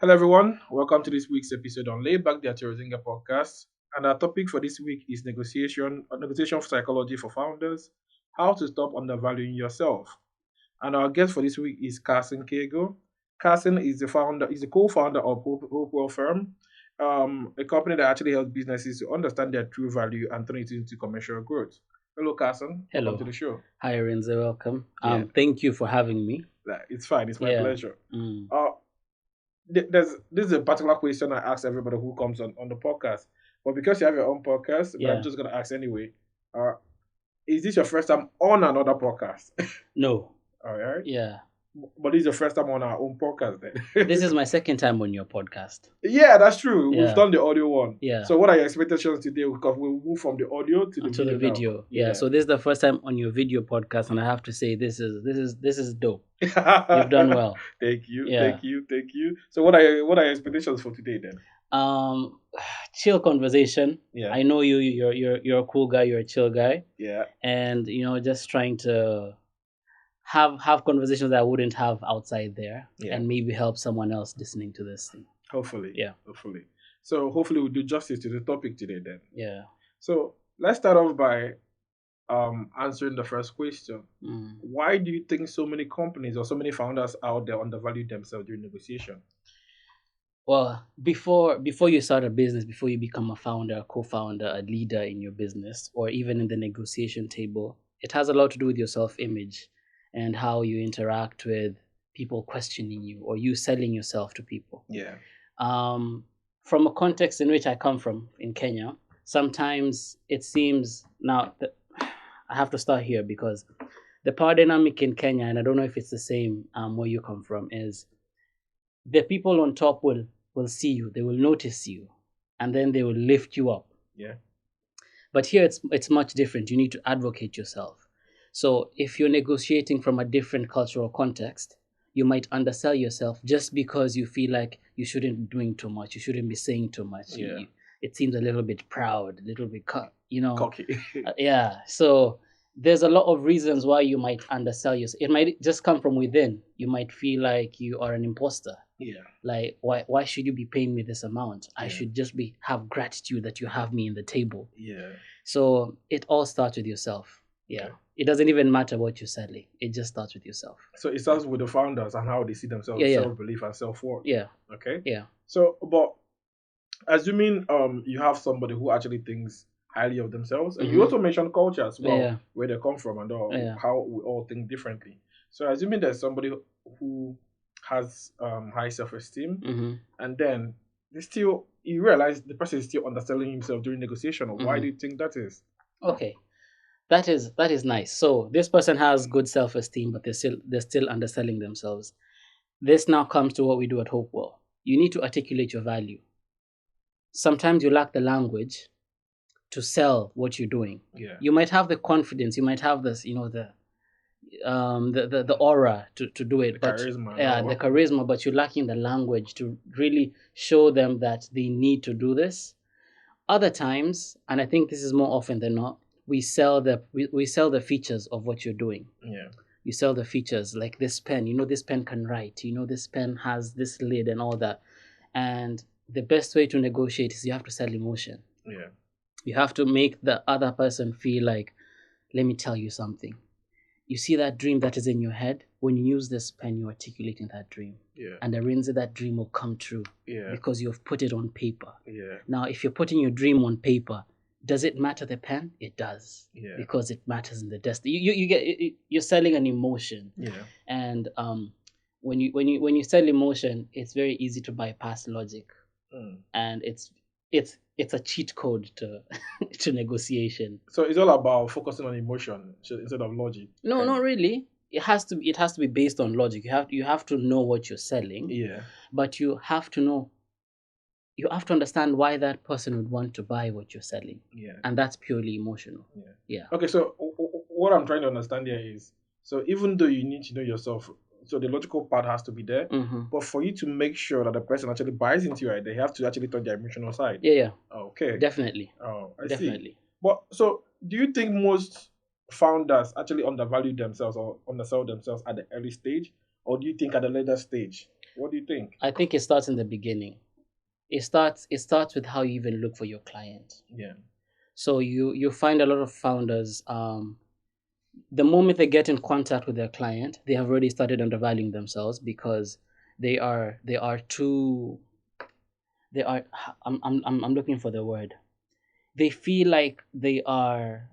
Hello, everyone. Welcome to this week's episode on Layback the Atiozinga podcast. And our topic for this week is negotiation psychology for founders, how to stop undervaluing yourself. And our guest for this week is Carson Kaego. Carson is the co-founder of Hopewell Firm, a company that actually helps businesses to understand their true value and turn it into commercial growth. Hello, Carson. Welcome to Hello. the show. Hi, Renzo. Welcome. Yeah, Thank you for having me. it's fine. It's my Yeah. pleasure. Mm. Uh, this is a particular question I ask everybody who comes on the podcast. But because you have your own podcast, but I'm Yeah. just gonna ask anyway. Uh, is this your first time on another podcast? No. All right. Yeah. But this is your first time on our own podcast then. This is my second time on your podcast. Yeah, that's true. We've Yeah. done the audio one. Yeah. So what are your expectations today? Because we'll move from the audio to the To video the video. now. Yeah. So this is the first time on your video podcast, and I have to say this is dope. You've done well. Thank you. Yeah. Thank you. Thank you. So what are your expectations for today then? Chill conversation. Yeah. I know you're a cool guy. You're a chill guy, Yeah. and just trying to have conversations that I wouldn't have outside there, Yeah. and maybe help someone else listening to this thing. Hopefully. Yeah. Hopefully. So hopefully we'll do justice to the topic today then. Yeah. So let's start off by answering the first question. Mm. Why do you think so many companies or so many founders out there undervalue themselves during negotiation? Well, before you start a business, before you become a founder, a co-founder, a leader in your business, or even in the negotiation table, it has a lot to do with your self-image and how you interact with people questioning you or you selling yourself to people. Yeah. From a context in which I come from in Kenya, sometimes it seems now that I have to start here because the power dynamic in Kenya, and I don't know if it's the same where you come from, is the people on top will see you, they will notice you, and then they will lift you up. Yeah. But here it's much different. You need to advocate yourself. So if you're negotiating from a different cultural context, you might undersell yourself just because you feel like you shouldn't be doing too much, you shouldn't be saying too much. Yeah. It seems a little bit proud, a little bit Cocky. yeah. So there's a lot of reasons why you might undersell yourself. It might just come from within. You might feel like you are an imposter. Yeah. Like why should you be paying me this amount? I Yeah. should just have gratitude that you have me in the table. Yeah. So it all starts with yourself. Yeah. Okay. It doesn't even matter what you're selling. It just starts with yourself. So it starts with the founders and how they see themselves, Yeah. self-belief and self-worth. Yeah. Okay. Yeah. So, but assuming you have somebody who actually thinks highly of themselves, and you Mhm. also mentioned culture as well, Yeah. where they come from and all, Yeah. how we all think differently. So, assuming there's somebody who has high self-esteem, Mm-hmm. and then you realize the person is still underselling himself during negotiation. Why Mhm. do you think that is? Okay. That is nice. So this person has good self-esteem, but they're still underselling themselves. This now comes to what we do at Hopewell. You need to articulate your value. Sometimes you lack the language to sell what you're doing. Yeah. You might have the confidence, you might have this, the aura to do it, The but charisma and yeah, all. the charisma, but you're lacking the language to really show them that they need to do this. Other times, and I think this is more often than not, we sell the features of what you're doing. Yeah. You sell the features, like this pen. This pen can write. This pen has this lid and all that. And the best way to negotiate is you have to sell emotion. Yeah. You have to make the other person feel like, let me tell you something. You see that dream that is in your head? When you use this pen, you're articulating that dream. Yeah. And the rinse of that dream will come true. Yeah. Because you've put it on paper. Yeah. Now, if you're putting your dream on paper, does it matter the pen? It does. Yeah. Because it matters in the destiny. You're selling an emotion. Yeah. And when you sell emotion, it's very easy to bypass logic. And it's a cheat code to to negotiation. So it's all about focusing on emotion instead of logic. No, not really. It has to be based on logic. You have to know what you're selling. Yeah. But you have to understand why that person would want to buy what you're selling. Yeah. And that's purely emotional. Yeah. Yeah. Okay, so what I'm trying to understand here is, so even though you need to know yourself, so the logical part has to be there, Mm-hmm. but for you to make sure that the person actually buys into your idea, they have to actually touch the emotional side. Yeah. Okay. Definitely. Oh, I see. Definitely. But so, do you think most founders actually undervalue themselves or undersell themselves at the early stage, or do you think at the later stage What do you think? I think it starts in the beginning. It starts with how you even look for your client. Yeah. So you find a lot of founders, the moment they get in contact with their client, they have already started undervaluing themselves because they are too they are I'm looking for the word. They feel like they are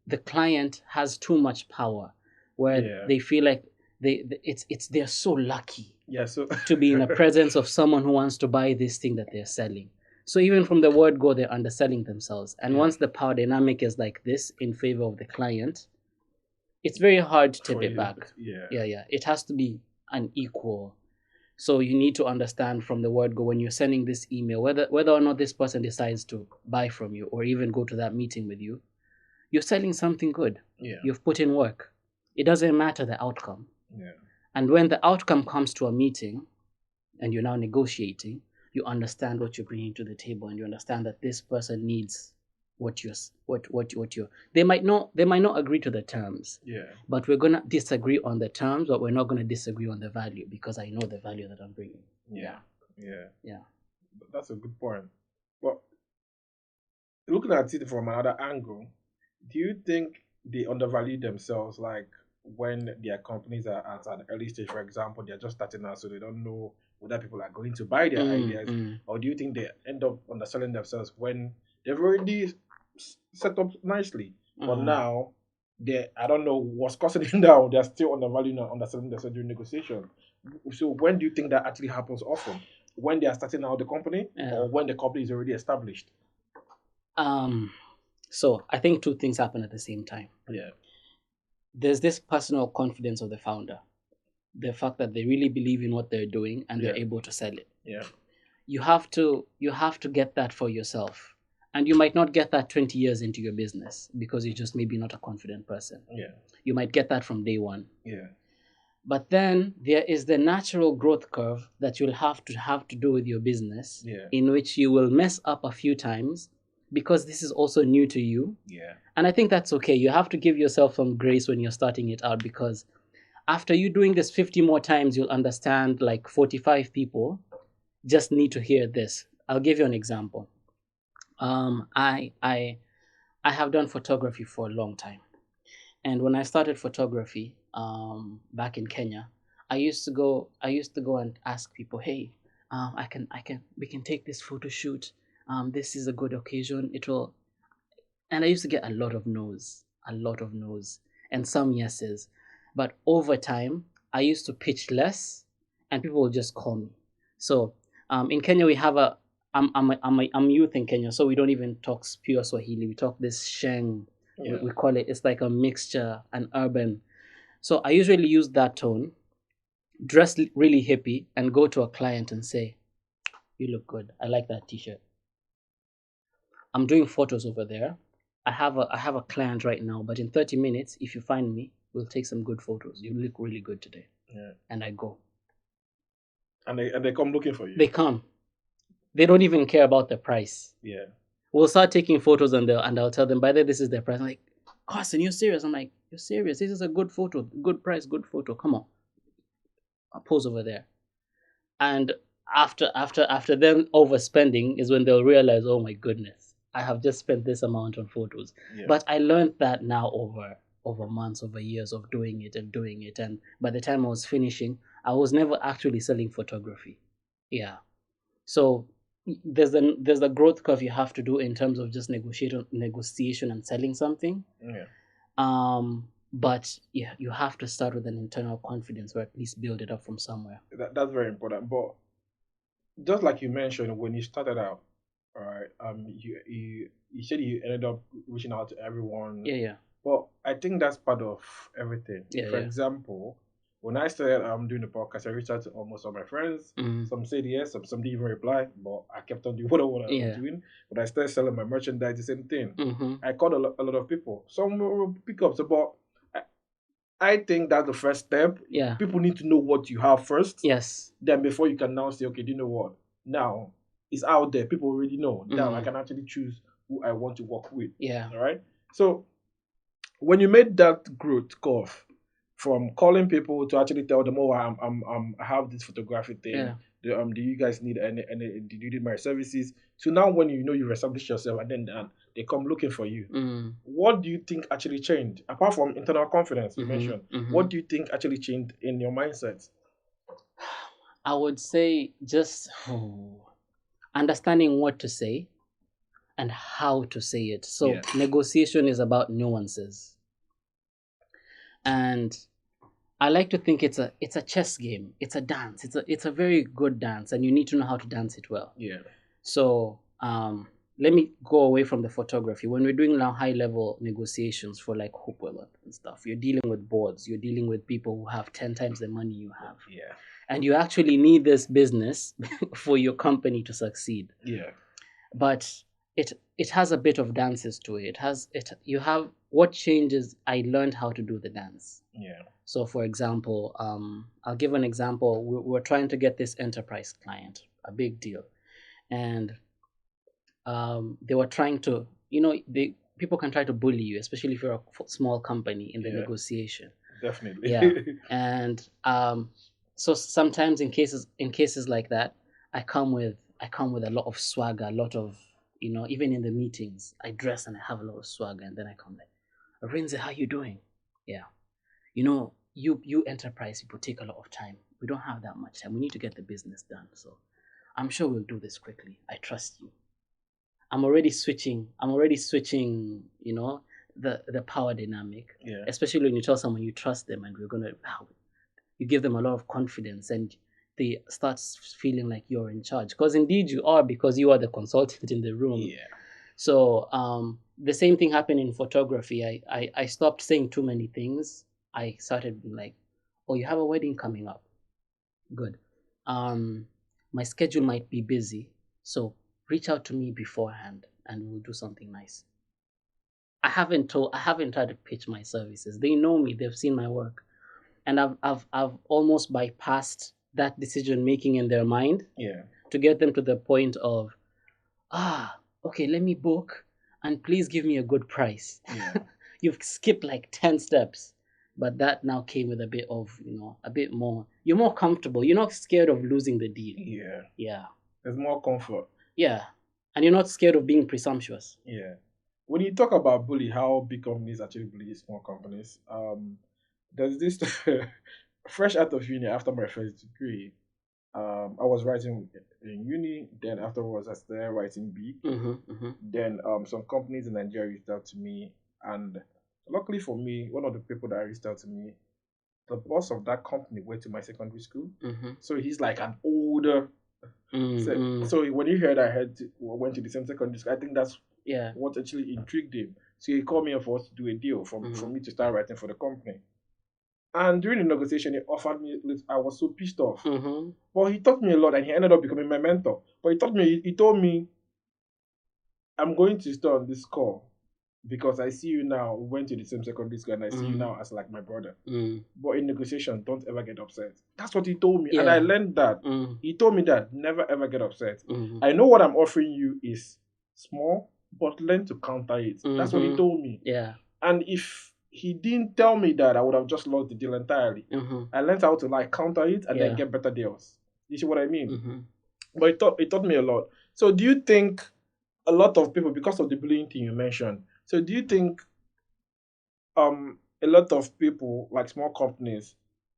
the client has too much power, where Yeah. they feel like it's they're so lucky Yeah. So to be in the presence of someone who wants to buy this thing that they're selling. So even from the word go, they're underselling themselves. And yeah. once the power dynamic is like this in favor of the client, it's very hard to tip For it you, back. yeah. Yeah. It has to be an equal. So you need to understand from the word go when you're sending this email, whether or not this person decides to buy from you or even go to that meeting with you, you're selling something good. Yeah. You've put in work. It doesn't matter the outcome. Yeah. And when the outcome comes to a meeting and you're now negotiating, you understand what you're bringing to the table, and you understand that this person needs what you they might not agree to the terms, Yeah. but we're gonna disagree on the terms, but we're not gonna disagree on the value because I know the value that I'm bringing. Yeah. Yeah. Yeah. That's a good point. But looking at it from another angle, do you think they undervalue themselves, like when their companies are at an early stage, for example, they're just starting out, so they don't know whether people are going to buy their ideas, Mm. or do you think they end up underselling themselves when they've already set up nicely, but Mm. now they, I don't know what's causing it now, they're still undervaluing and underselling themselves during negotiation. So when do you think that actually happens often? When they are starting out the company, Yeah. or when the company is already established? Um. So I think two things happen at the same time. Yeah. There's this personal confidence of the founder, the fact that they really believe in what they're doing and they're Yeah. able to sell it. Yeah. You have to get that for yourself, and you might not get that 20 years into your business because you're just maybe not a confident person. Yeah. You might get that from day one. Yeah. But then there is the natural growth curve that you'll have to do with your business, Yeah. in which you will mess up a few times because this is also new to you. Yeah. And I think that's okay. You have to give yourself some grace when you're starting it out, because after you doing this 50 more times, you'll understand like 45 people just need to hear this. I'll give you an example. I have done photography for a long time, and when I started photography, back in Kenya, I used to go and ask people, hey, we can take this photo shoot. This is a good occasion. It will, and I used to get a lot of no's, and some yeses. But over time, I used to pitch less, and people will just call me. So in Kenya, we have a I'm youth in Kenya, so we don't even talk pure Swahili. We talk this Sheng. Yeah. We call it. It's like a mixture, an urban. So I usually use that tone, dress really hippie, and go to a client and say, "You look good. I like that T-shirt. I'm doing photos over there. I have a client right now, but in 30 minutes, if you find me, we'll take some good photos. You look really good today." Yeah. And I go. And they come looking for you. They come. They don't even care about the price. Yeah. We'll start taking photos, and I'll tell them, by the way, this is the price. I'm like, Carson, you're serious? I'm like, you're serious? This is a good photo, good price, good photo. Come on, I'll pose over there. And after them overspending is when they'll realize, oh my goodness, I have just spent this amount on photos. Yeah. But I learned that now over months, over years of doing it and doing it. And by the time I was finishing, I was never actually selling photography. Yeah. So there's a growth curve you have to do in terms of just negotiation and selling something. Yeah. But yeah, you have to start with an internal confidence, or at least build it up from somewhere. That's very important. But just like you mentioned, when you started out, all right, you said you ended up reaching out to everyone. Yeah. But I think that's part of everything. Yeah, For yeah. example, when I started doing the podcast, I reached out to almost all my friends. Mhm. Some said yes, some didn't even reply, but I kept on doing what I was Yeah. doing. When I started selling my merchandise, the same thing. Mm-hmm. I called a lot of people. Some will pick up, so, but I think that's the first step. Yeah. People need to know what you have first. Yes. Then before you can now say, okay, do you know what? Now it's out there. People already know. Now I can actually choose who I want to work with. Yeah. All right. So when you made that growth curve, from calling people to actually tell them, oh, I have this photography thing. Yeah. Do you guys need any? Do you need my services? So now, when you know you've established yourself, and then they come looking for you. Mm. What do you think actually changed apart from internal confidence you Mm-hmm. mentioned? Mm-hmm. What do you think actually changed in your mindset? I would say just understanding what to say and how to say it. So Yeah, negotiation is about nuances, and I like to think it's a chess game. It's a dance. It's a very good dance, and you need to know how to dance it well. yeah, So let me go away from the photography. When we're doing now high level negotiations for like Hopewell and stuff, you're dealing with boards. You're dealing with people who have 10 times the money you have, yeah, and you actually need this business for your company to succeed. yeah, But it has a bit of dances to it. It has it. You have what changes. I learned how to do the dance. yeah, So, for example, I'll give an example. We're trying to get this enterprise client, a big deal, and they were trying to, they people can try to bully you, especially if you're a small company in the yeah. negotiation. Yeah, Definitely. and so sometimes in cases like that, I come with a lot of swagger, a lot of, even in the meetings, I dress and I have a lot of swagger, and then I come like, Rinze, how you doing? Yeah, you enterprise people take a lot of time. We don't have that much time. We need to get the business done. So I'm sure we'll do this quickly. I trust you. I'm already switching, the power dynamic, Yeah, especially when you tell someone you trust them and you give them a lot of confidence, and they start feeling like you're in charge, because indeed you are, because you are the consultant in the room. yeah, So the same thing happened in photography. I stopped saying too many things. I started being like, oh, you have a wedding coming up. Good. Um, my schedule might be busy, so reach out to me beforehand and we'll do something nice. I haven't tried to pitch my services. They know me, they've seen my work. And I've almost bypassed that decision making in their mind yeah, to get them to the point of, okay, let me book and please give me a good price. yeah. You've skipped like 10 steps, but that now came with a bit of, a bit more. You're more comfortable. You're not scared of losing the deal. Yeah. Yeah. There's more comfort. Yeah. And you're not scared of being presumptuous. Yeah. When you talk about bully, how big companies actually bully small companies, there's this fresh out of uni after my first degree. I was writing in uni. Then afterwards, I started writing big. Mm-hmm, mm-hmm. Then some companies in Nigeria reached out to me, and luckily for me, one of the people that reached out to me, the boss of that company went to my secondary school. Mm-hmm. So he's like an older. Mm-hmm. So when he heard I went to the same secondary school, I think that's Yeah. what actually intrigued him. So he called me up for us to do a deal for me to start writing for the company. And during the negotiation, he offered me. I was so pissed off. Mm-hmm. But he taught me a lot, and he ended up becoming my mentor. But he taught me. He told me, "I'm going to stay on this call because I see you now. We went to the same secondary school, and I see you Mm-hmm. now as like my brother. Mm. But in negotiation, don't ever get upset." That's what he told me, and I Yeah. learned that. Mm. He told me that never ever get upset. Mm-hmm. I know what I'm offering you is small, but learn to counter it. That's what he Mm-hmm. told me. Yeah. And if he didn't tell me that, I would have just lost the deal entirely. Mm-hmm. I learned how to like counter it and then Yeah. get better deals. You see what I mean? Mm-hmm. But it taught me a lot. So do you think a lot of people, because of the bullying thing you mentioned, so do you think a lot of people like small companies,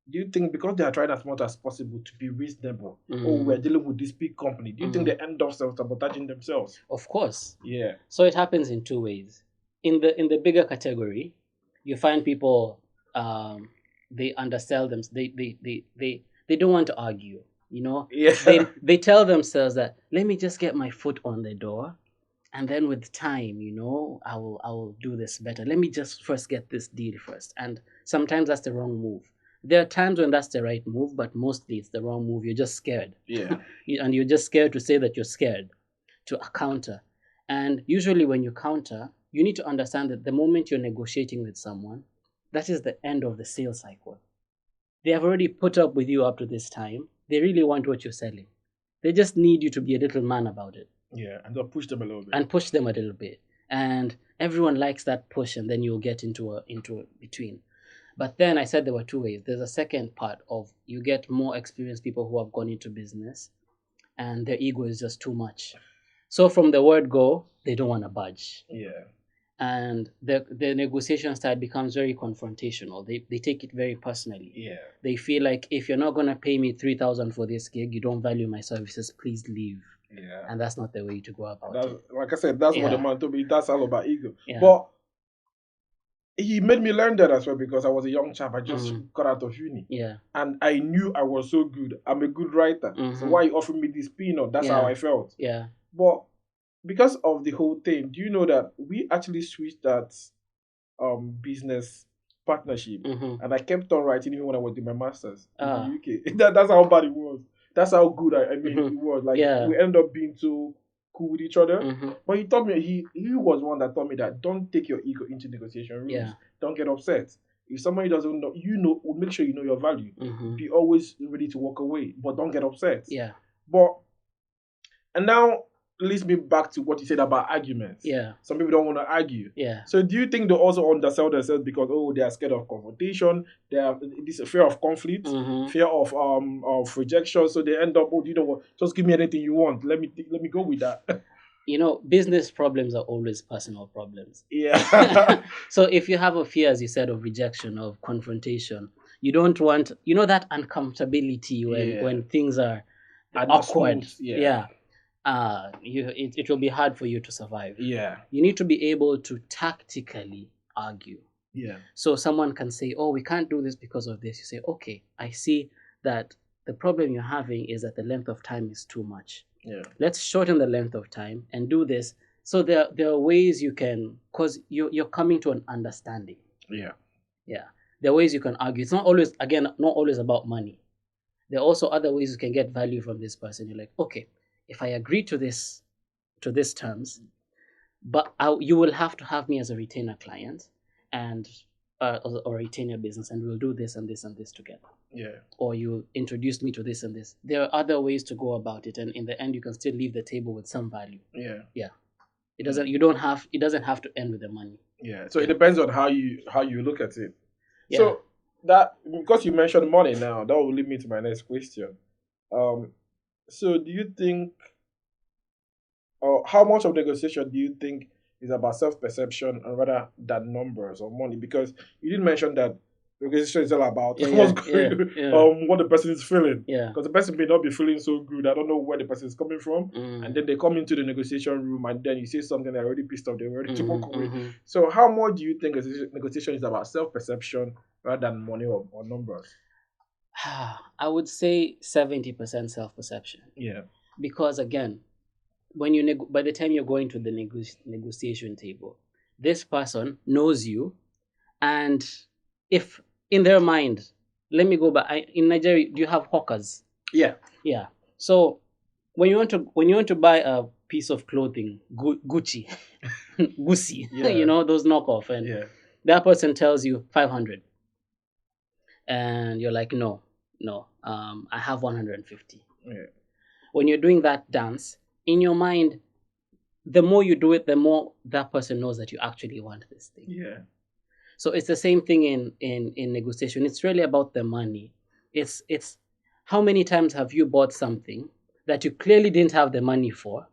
do you think because they are trying as much as possible to be reasonable, oh, we're dealing with this big company, do you think they end up self-sabotaging themselves? Of course. Yeah. So it happens in two ways. In the bigger category, you find people, they undersell them. They don't want to argue. Yeah. They tell themselves that, let me just get my foot on the door, and then with time, I will do this better. Let me just first get this deal first. And sometimes that's the wrong move. There are times when that's the right move, but mostly it's the wrong move. You're just scared. Yeah. And you're just scared to say that you're scared, to counter. And usually when you counter, you need to understand that the moment you're negotiating with someone, that is the end of the sales cycle. They have already put up with you up to this time. They really want what you're selling. They just need you to be a little man about it Yeah. And they'll push them a little bit. and push them a little bit. And everyone likes that push, and then you'll get into a between. But then I said there were two ways. There's a second part of you get more experienced people who have gone into business and their ego is just too much. So from the word go, they don't want to budge. Yeah. And the negotiation style becomes very confrontational. They take it very personally. Yeah. They feel like if you're not gonna pay me 3,000 for this gig, you don't value my services, please leave. Yeah. And that's not the way to go about That's, it. like I said, that's what the Yeah. man told me. That's all about ego. Yeah. But he made me learn that as well because I was a young chap. I just got out of uni. Yeah. And I knew I was so good. I'm a good writer. So why you offering me this peanut? That's how I felt. Yeah. But because of the whole thing, do you know that we actually switched that business partnership, and I kept on writing even when I was doing my masters in the UK. That's how bad it was. That's how good I mean it was. Like we ended up being so cool with each other. But he taught me he was one that taught me that don't take your ego into negotiation rooms. Yeah. Don't get upset. If somebody doesn't know, make sure you know your value. Be always ready to walk away, but don't get upset. Yeah. And now leads me back to what you said about arguments. Yeah. Some people don't want to argue. Yeah. So do you think they also undersell themselves because they are scared of confrontation? They have this fear of conflict, fear of rejection. So they end up, you know what? Just give me anything you want. Let me go with that. You know, business problems are always personal problems. Yeah. So if you have a fear, as you said, of rejection, of confrontation, you don't want, that uncomfortability when things are awkward. Yeah. It will be hard for you to survive. Yeah. You need to be able to tactically argue. Yeah. So someone can say, oh, we can't do this because of this. You say, okay, I see that the problem you're having is that the length of time is too much. Yeah. Let's shorten the length of time and do this. So there are ways you can, because you're coming to an understanding. Yeah. Yeah. There are ways you can argue. It's not always about money. There are also other ways you can get value from this person. You're like, okay, if I agree to this terms, but you will have to have me as a retainer client and or retainer business, and we'll do this and this and this together. Yeah. Or you introduced me to this and this. There are other ways to go about it, and in the end, you can still leave the table with some value. Yeah. Yeah. It doesn't have to end with the money. Yeah. So it depends on how you look at it. Yeah. So that, because you mentioned money now, that will lead me to my next question. So do you think, or how much of negotiation do you think is about self-perception and rather than numbers or money? Because you did mention that negotiation is all about what the person is feeling. Yeah. Because the person may not be feeling so good. I don't know where the person is coming from. And then they come into the negotiation room and then you say something they're already pissed off, they're ready to walk away. So how much do you think negotiation is about self-perception rather than money or numbers? I would say 70% self-perception. Yeah. Because again, when by the time you're going to the negotiation table, this person knows you, and if in their mind, let me go back. In Nigeria, do you have hawkers? Yeah. Yeah. So when you want to buy a piece of clothing, Gucci, Gucci, those knockoff, and that person tells you 500, and you're like, no, I have 150. Yeah. When you're doing that dance, in your mind, the more you do it, the more that person knows that you actually want this thing. Yeah. So it's the same thing in negotiation. It's really about the money. It's how many times have you bought something that you clearly didn't have the money for,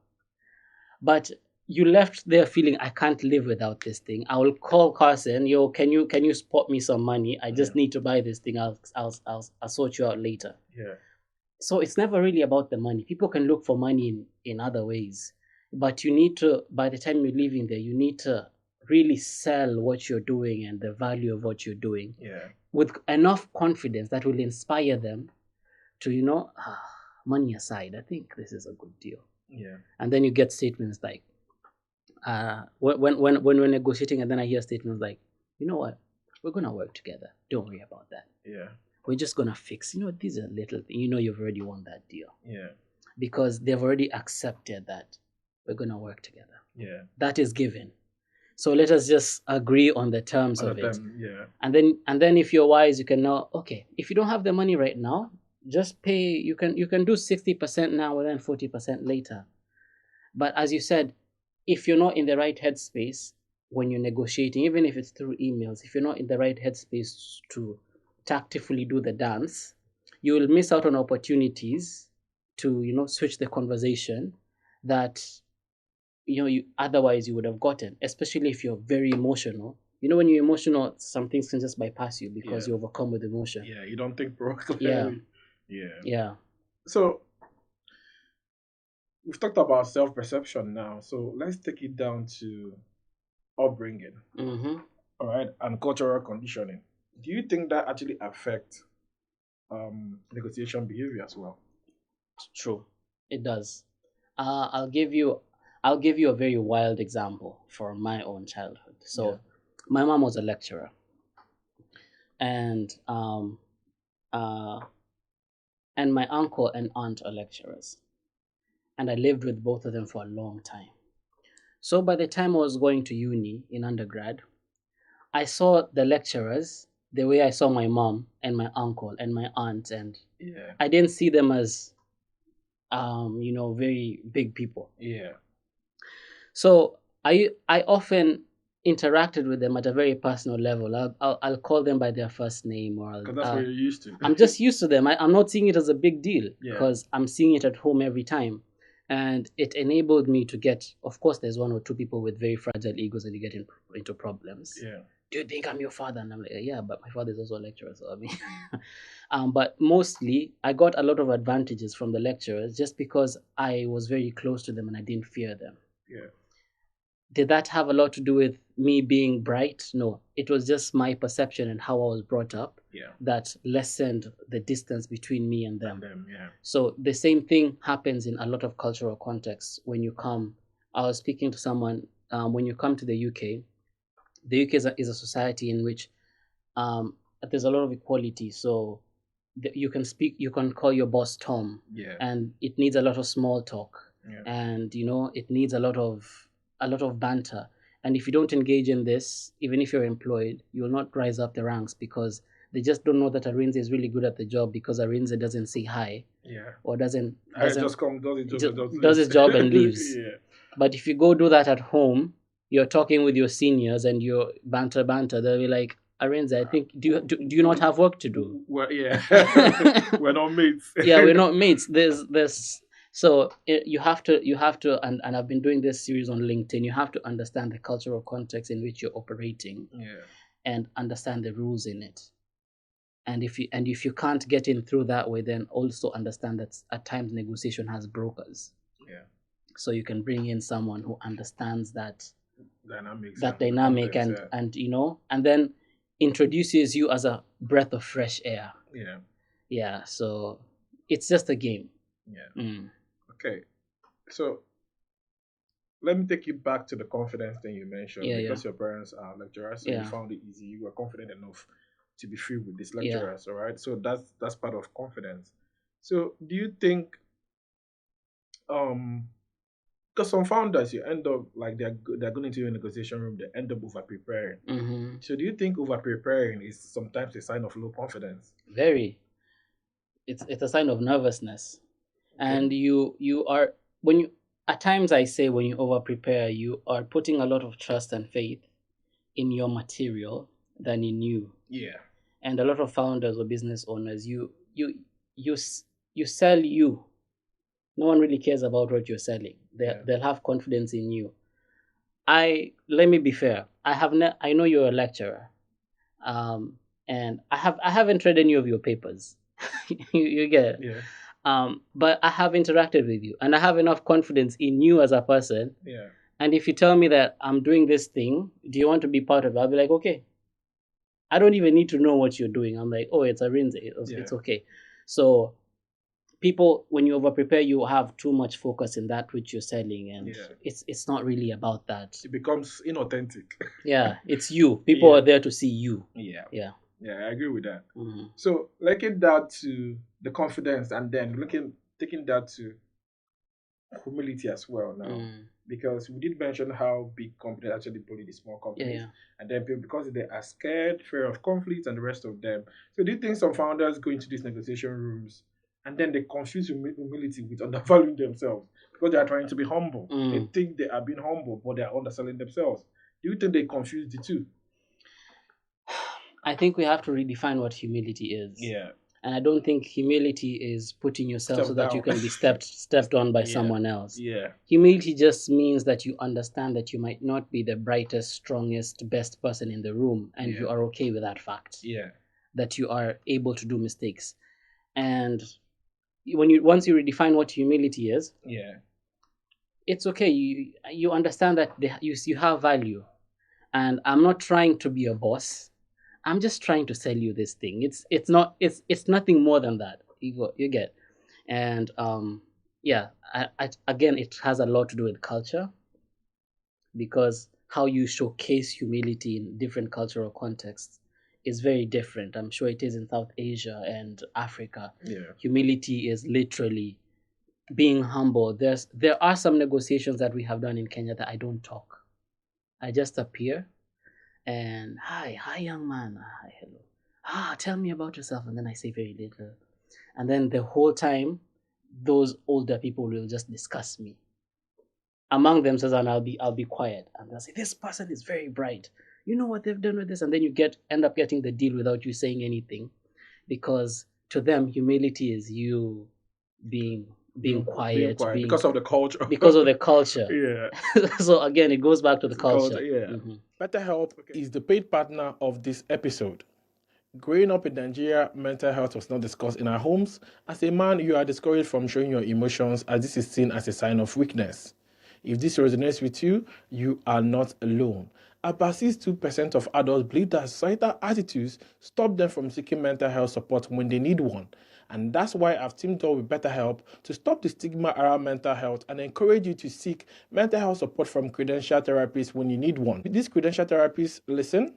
but you left there feeling, I can't live without this thing. I will call Carson. Can you spot me some money? I just need to buy this thing. I'll sort you out later. Yeah. So it's never really about the money. People can look for money in other ways, but you need to, by the time you're leaving there, you need to really sell what you're doing and the value of what you're doing with enough confidence that will inspire them to, money aside, I think this is a good deal. Yeah. And then you get statements like, when we're negotiating, and then I hear statements like, you know what, we're going to work together. Don't worry about that. Yeah. We're just going to fix, these are little things. You've already won that deal. Yeah. Because they've already accepted that we're going to work together. Yeah. That is given. So let us just agree on the terms of it. Yeah. And then if you're wise, you can know, okay, if you don't have the money right now, just pay. You can do 60% now and then 40% later. But as you said, if you're not in the right headspace, when you're negotiating, even if it's through emails, if you're not in the right headspace to tactfully do the dance, you will miss out on opportunities to, switch the conversation that, you otherwise you would have gotten, especially if you're very emotional. When you're emotional, some things can just bypass you because Yeah. you're overcome with emotion. Yeah, you don't think pro Yeah. clearly. Yeah. Yeah. So we've talked about self-perception now. So let's take it down to upbringing, Mm-hmm. all right, and cultural conditioning. Do you think that actually affect negotiation behavior as well? True. It does. Uh, I'll give you I'll give you a very wild example from my own childhood. Yeah. So my mom was a lecturer, and uh, my uncle and aunt are lecturers, and I lived with both of them for a long time. So by the time I was going to uni in undergrad, I saw the lecturers the way I saw my mom and my uncle and my aunt, and Yeah. I didn't see them as very big people. Yeah. So I often interacted with them at a very personal level. I'll call them by their first name, or Because that's what you're used to. I'm just used to them. I'm not seeing it as a big deal Yeah. because I'm seeing it at home every time. And it enabled me to get, of course, there's one or two people with very fragile egos and you get into problems. Yeah. Do you think I'm your father? And I'm like, yeah, but my father is also a lecturer. So, I mean, but mostly I got a lot of advantages from the lecturers just because I was very close to them and I didn't fear them. Yeah. Did that have a lot to do with me being bright? No, it was just my perception and how I was brought up Yeah. that lessened the distance between me and them. And them. Yeah. So the same thing happens in a lot of cultural contexts when you come. I was speaking to someone, when you come to the UK. The UK is a society in which um, there's a lot of equality. So you can call your boss Tom, Yeah. and it needs a lot of small talk, Yeah. and it needs a lot of banter. And if you don't engage in this, even if you're employed, you will not rise up the ranks because they just don't know that Arinze is really good at the job because Arinze doesn't say hi Yeah. or doesn't I doesn't just come, does it, just, ju- just does leaves. his job and leaves. Yeah. But if you go do that at home, you're talking with your seniors and you're banter. They'll be like, Arinze, I think do you not have work to do? Well, yeah. We're not mates. Yeah, we're not mates. There's so you have to and I've been doing this series on LinkedIn. You have to understand the cultural context in which you're operating Yeah. and understand the rules in it. And if you can't get in through that way, then also understand that at times negotiation has brokers. Yeah. So you can bring in someone who understands Dynamics that and the dynamic context. and then introduces you as a breath of fresh air. Yeah. Yeah, so it's just a game. Yeah. Mm. Okay. So let me take you back to the confidence thing you mentioned. Yeah, Because your parents are lecturers, so you Yeah. found it easy. You were confident enough to be free with these Yeah. lecturers, all right? So that's part of confidence. So do you think um because some founders you end up like they're going into a negotiation room, they end up over preparing. Mm-hmm. So do you think over preparing is sometimes a sign of low confidence? Very. It's a sign of nervousness, Okay. and you are when you at times I say when you over prepare, you are putting a lot of trust and faith in your material than in you. Yeah. And a lot of founders or business owners, you s- you sell you. No one really cares about what you're selling. Yeah. They'll have confidence in you. Let me be fair. I know you're a lecturer, um, and I haven't read any of your papers. you get it. Yeah. But I have interacted with you, and I have enough confidence in you as a person. Yeah. And if you tell me that I'm doing this thing, do you want to be part of it? I'll be like, okay. I don't even need to know what you're doing. I'm like, oh, it's a rinse. It's Yeah. okay. So people, when you over prepare, you have too much focus in that which you're selling, and Yeah. it's not really about that. It becomes inauthentic. Yeah, it's you. People Yeah. are there to see you. Yeah. Yeah. Yeah, I agree with that. Mhm. So linking that to the confidence and then taking that to humility as well now. Mm. Because we did mention how big companies actually bully the small Yeah, companies. yeah. And then because they are scared, fear of conflict and the rest of them. So do you think some founders go into these negotiation rooms and then they confuse humility with undervaluing themselves because they are trying to be humble? They Mm. think they are being humble, but they are underselling themselves. Do you think they confuse the two? I think we have to redefine what humility is. Yeah. And I don't think humility is putting yourself so Step that you down. can be stepped on by Yeah. someone else. Yeah. Humility just means that you understand that you might not be the brightest, strongest, best person in the room, and Yeah. you are okay with that fact. Yeah. That you are able to do mistakes. And once you redefine what humility is, Yeah. it's okay. You understand that you have value, and I'm not trying to be a boss. I'm just trying to sell you this thing. It's nothing more than that. You get. And yeah, again, it has a lot to do with culture, because how you showcase humility in different cultural contexts is very different. I'm sure it is in South Asia and Africa. Yeah. Humility is literally being humble. There are some negotiations that we have done in Kenya that I don't talk. I just appear and hi young man, hi, hello. Tell me about yourself, and then I say very little. And then the whole time those older people will just discuss me among themselves, and I'll be quiet, and they'll say this person is very bright. You know what they've done with this, and then you end up getting the deal without you saying anything, because to them humility is you being Being quiet, quiet being because of the culture. because of the culture. Yeah. So again, it goes back to the Culture. culture. Yeah. Mhm. BetterHelp is the paid partner of this episode. Growing up in Nigeria, mental health was not discussed in our homes. As a man, you are discouraged from showing your emotions, as this is seen as a sign of weakness. If this resonates with you, you are not alone. About 62% of adults believe that societal attitudes stop them from seeking mental health support when they need one. And that's why I've teamed up with BetterHelp to stop the stigma around mental health and encourage you to seek mental health support from credentialed therapists when you need one. These credentialed therapists listen,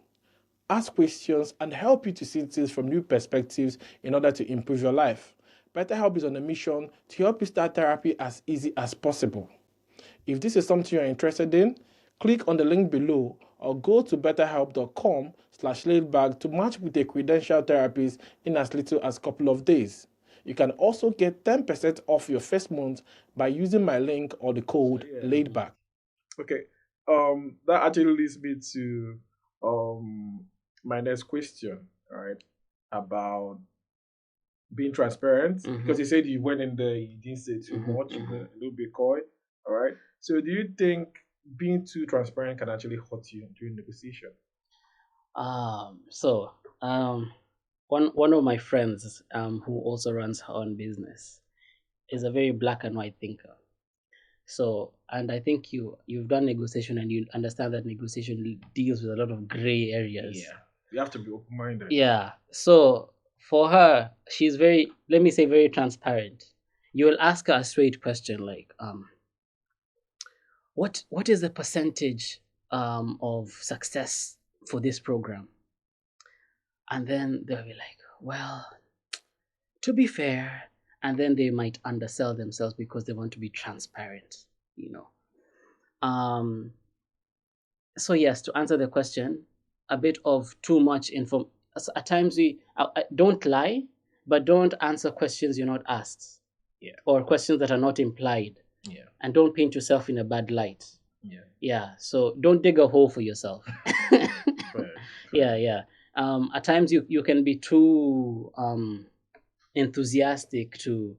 ask questions, and help you to see things from new perspectives in order to improve your life. BetterHelp is on a mission to help you start therapy as easy as possible. If this is something you're interested in, click on the link below or go to betterhelp.com/laidback to match with a credentialed therapist in as little as a couple of days. You can also get 10% off your first month by using my link or the code laidback. Okay. That actually leads me to my next question, all right, about being transparent. Because you said you went in there, you didn't say too much, you were a little bit coy. All right. So do you think being too transparent can actually hurt you during negotiation? So one of my friends who also runs her own business is a very black and white thinker. So, and I think you've done negotiation and you understand that negotiation deals with a lot of gray areas. Yeah. You have to be open minded. Yeah. So for her, she's very, let me say, very transparent. You will ask her a straight question like, what is the percentage of success for this program? And then they'll be like, well, to be fair, and then they might undersell themselves because they want to be transparent, you know. So yes, to answer the question, a bit of too much info. At times we don't lie, but don't answer questions you're not asked. Yeah. Or questions that are not implied. Yeah. And don't paint yourself in a bad light. Yeah. Yeah. So don't dig a hole for yourself. Fair. Yeah. At times you can be too enthusiastic to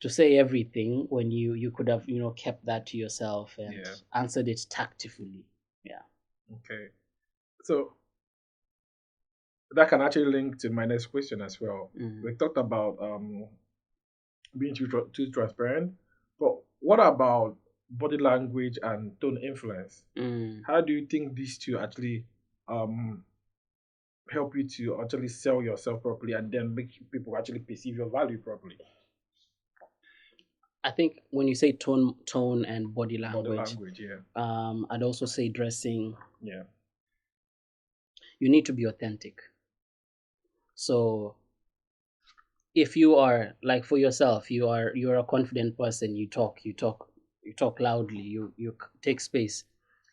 say everything when you could have kept that to yourself and answered it tactfully. Yeah. Okay. So that can actually link to my next question as well. We talked about being too transparent, but what about body language and tone influence? How do you think these two actually um help you to actually sell yourself properly and then make people actually perceive your value properly? I think when you say tone and body Body language, language, yeah. I'd also say dressing. Yeah. You need to be authentic. So if you are like for yourself, you're a confident person, you talk loudly, you take space.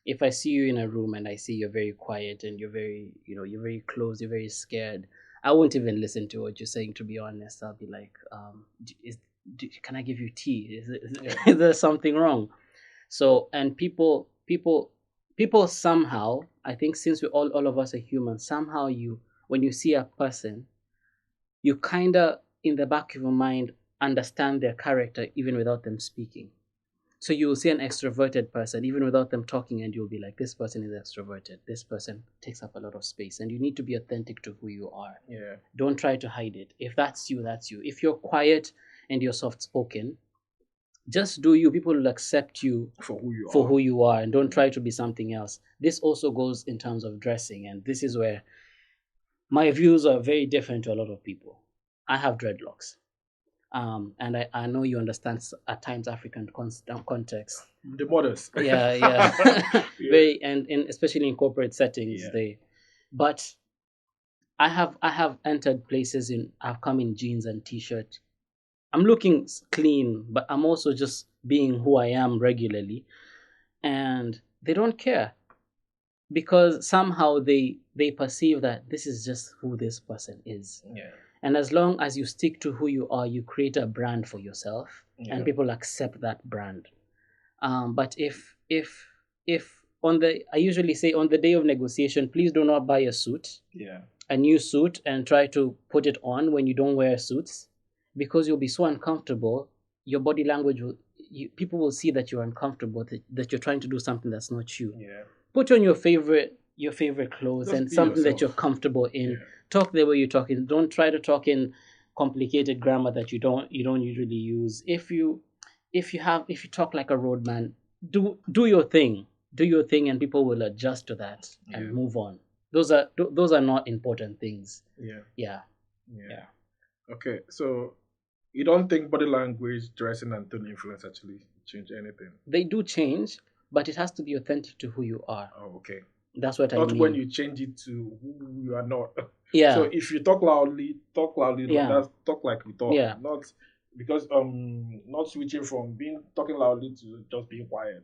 If I see you in a room and I see you're very quiet and you're very close, you're very scared, I won't even listen to what you're saying, to be honest. I'll be like, can I give you tea? Is there something wrong? So, and people somehow I think since we all of us are human, somehow when you see a person, you kind of in the back of your mind understand their character even without them speaking. So you'll see an extroverted person even without them talking, and you'll be like, this person is extroverted. This person takes up a lot of space, and you need to be authentic to who you are. Yeah. Don't try to hide it. If that's you, that's you. If you're quiet and you're soft spoken, just do you. People will accept you For who you are, and don't try to be something else. This also goes in terms of dressing, and this is where my views are very different to a lot of people. I have dreadlocks. And I know you understand at times African context. The mothers. Yeah, yeah. Yeah. Very, and especially in corporate settings, Yeah. but I have entered places I've come in jeans and t-shirt. I'm looking clean, but I'm also just being who I am regularly, and they don't care because somehow they perceive that this is just who this person is. Yeah. And as long as you stick to who you are, you create a brand for yourself, Yeah. and people accept that brand. But if on the I usually say on the day of negotiation, please do not buy Yeah. a new suit, and try to put it on when you don't wear suits, because you'll be so uncomfortable. Your body language people will see that you're uncomfortable, that you're trying to do something that's not you. Yeah. Put on your favorite clothes, Just and be something that yourself. you're comfortable in. Yeah. Talk the way you're talking. Don't try to talk in complicated grammar that you don't usually use. If you talk like a roadman, do your thing. Do your thing, and people will adjust to that and Yeah. move on. Those are not important things. Yeah. Yeah. Yeah. Okay. So you don't think body language, dressing, and tone influence actually change anything? They do change, but it has to be authentic to who you are. Oh, okay. That's what I Not mean. when you change it to who you are not. Yeah. So if you talk loudly. Yeah. That's talk like we talk. Yeah. Not because not switching from being talking loudly to just being quiet.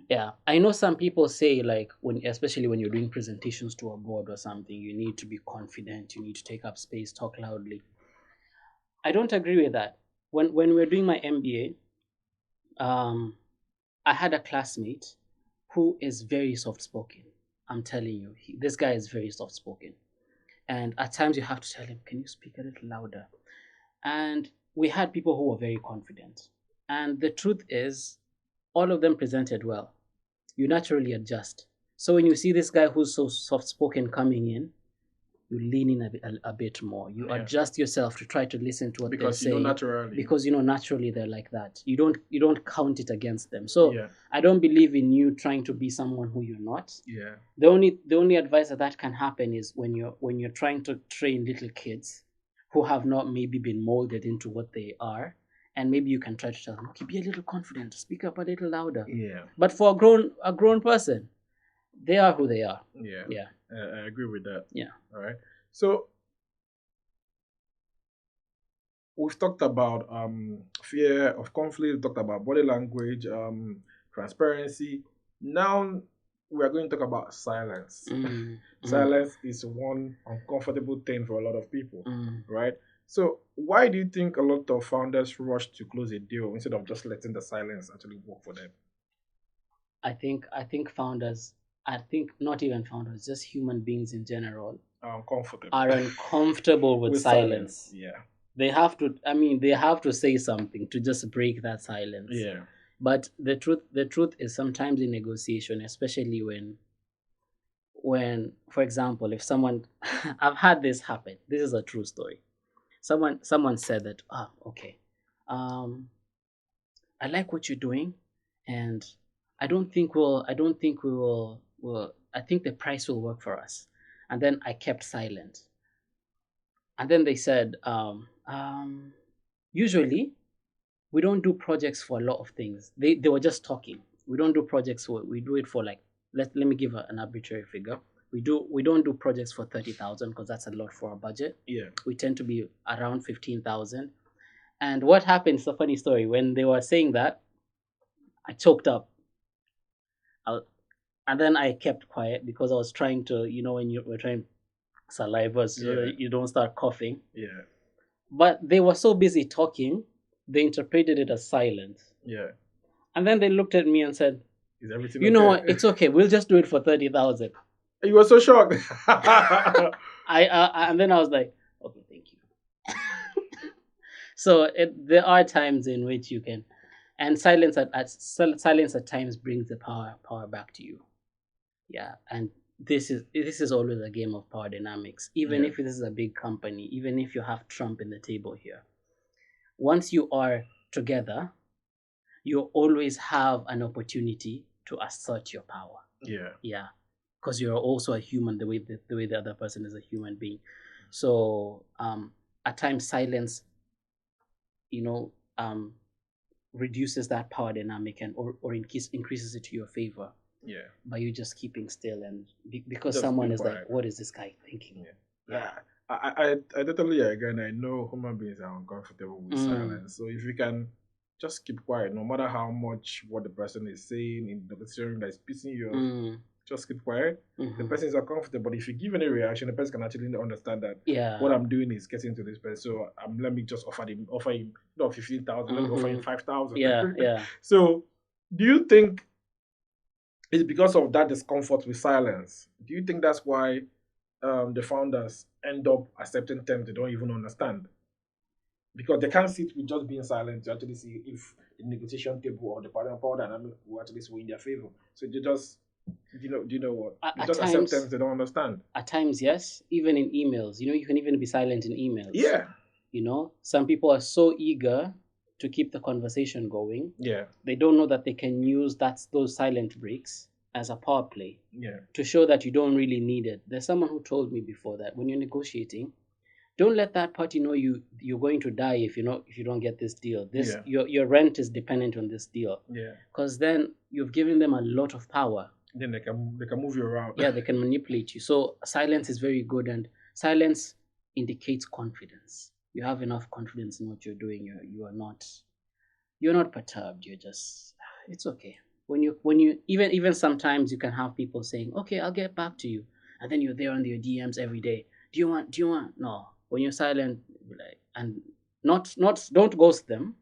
Yeah, I know some people say, like, especially when you're doing presentations to a board or something, you need to be confident, you need to take up space, talk loudly. I don't agree with that. When we were doing my MBA, I had a classmate who is very soft spoken. I'm telling you, this guy is very soft spoken, and at times you have to tell him, "Can you speak a little louder?" And we had people who were very confident, and the truth is, all of them presented well. You naturally adjust. So when you see this guy who's so soft spoken coming in, you lean in a bit more. You Yeah. adjust yourself to try to listen to what Because they're you know saying, naturally. because naturally they're like that. You don't count it against them. So Yeah. I don't believe in you trying to be someone who you're not. Yeah. The only advice that can happen is when you're trying to train little kids who have not maybe been molded into what they are, and maybe you can try to tell them, okay, be a little confident, speak up a little louder. Yeah. But for a grown person, they are who they are. Yeah. Yeah. I agree with that. Yeah. All right. So we've talked about fear of conflict, we've talked about body language, transparency. Now we are going to talk about silence. Silence is one uncomfortable thing for a lot of people, right? So why do you think a lot of founders rush to close a deal instead of just letting the silence actually work for them? I think founders, I think not even founders, just human beings in general Uncomfortable. are uncomfortable with silence. Yeah. They have to say something to just break that silence. Yeah. But the truth is, sometimes in negotiation, especially when for example, if someone I've had this happen. This is a true story. Someone said that, okay, I like what you're doing, and I think the price will work for us. And then I kept silent. And then they said, usually we don't do projects for a lot of things. They were just talking. We don't do projects we do it for, like, let me give an arbitrary figure. We don't do projects for 30,000 because that's a lot for our budget. Yeah. We tend to be around 15,000. And what happened is a funny story. When they were saying that, I choked up. And then I kept quiet because I was trying to, when you were trying saliva so that you don't start coughing. Yeah. But they were so busy talking, they interpreted it as silence. Yeah. And then they looked at me and said, Is everything "You know okay?" what? It's okay. We'll just do it for 30,000." You were so shocked. And then I was like, okay, thank you. So there are times in which you can, and silence at times brings the power back to you. Yeah, and this is always a game of power dynamics. Even Yeah, if this is a big company, even if you have Trump in the table here, once you are together, you always have an opportunity to assert your power. yeah, Yeah, because you're also a human, the way the other person is a human being. So at times silence, you know, reduces that power dynamic, and or increases it to your favor yeah. by you just keeping still, and because Just someone being is like, quiet. what is this guy thinking? Yeah. Yeah. I totally agree. And I know human beings are uncomfortable with Mm, silence. So if you can just keep quiet, no matter how much what the person is saying in the conversation that is pissing you off, mm, just keep quiet. The mm-hmm. person is uncomfortable. If you give any reaction, the person can actually understand that Yeah. what I'm doing is getting to this person. So let me just offer him not 15,000. Let me offer him Mm-hmm. 5,000. Yeah. Yeah. So do you think it's because of that discomfort with silence? Do you think that's why the founders end up accepting terms they don't even understand? Because they can't sit with just being silent to actually see if the negotiation table or the power dynamic will actually sway in their favor. So they just, do you know what? They At just accept times, terms they don't understand. yes. Even in emails, you can even be silent in emails. Yeah, Some people are so eager to keep the conversation going. yeah, They don't know that they can use those silent breaks as a power play yeah, to show that you don't really need it. There's someone who told me before that when you're negotiating, don't let that party know you're going to die if you don't get this deal. This yeah, your rent is dependent on this deal, yeah. because then you've given them a lot of power. Then they can move you around. Yeah, they can manipulate you. So silence is very good, and silence indicates confidence. You have enough confidence in what you're doing. You're not perturbed. You're just, it's okay. When you even sometimes you can have people saying, okay, I'll get back to you, and then you're there on your DMs every day. Do you want no, when you're silent, be like, and not don't ghost them,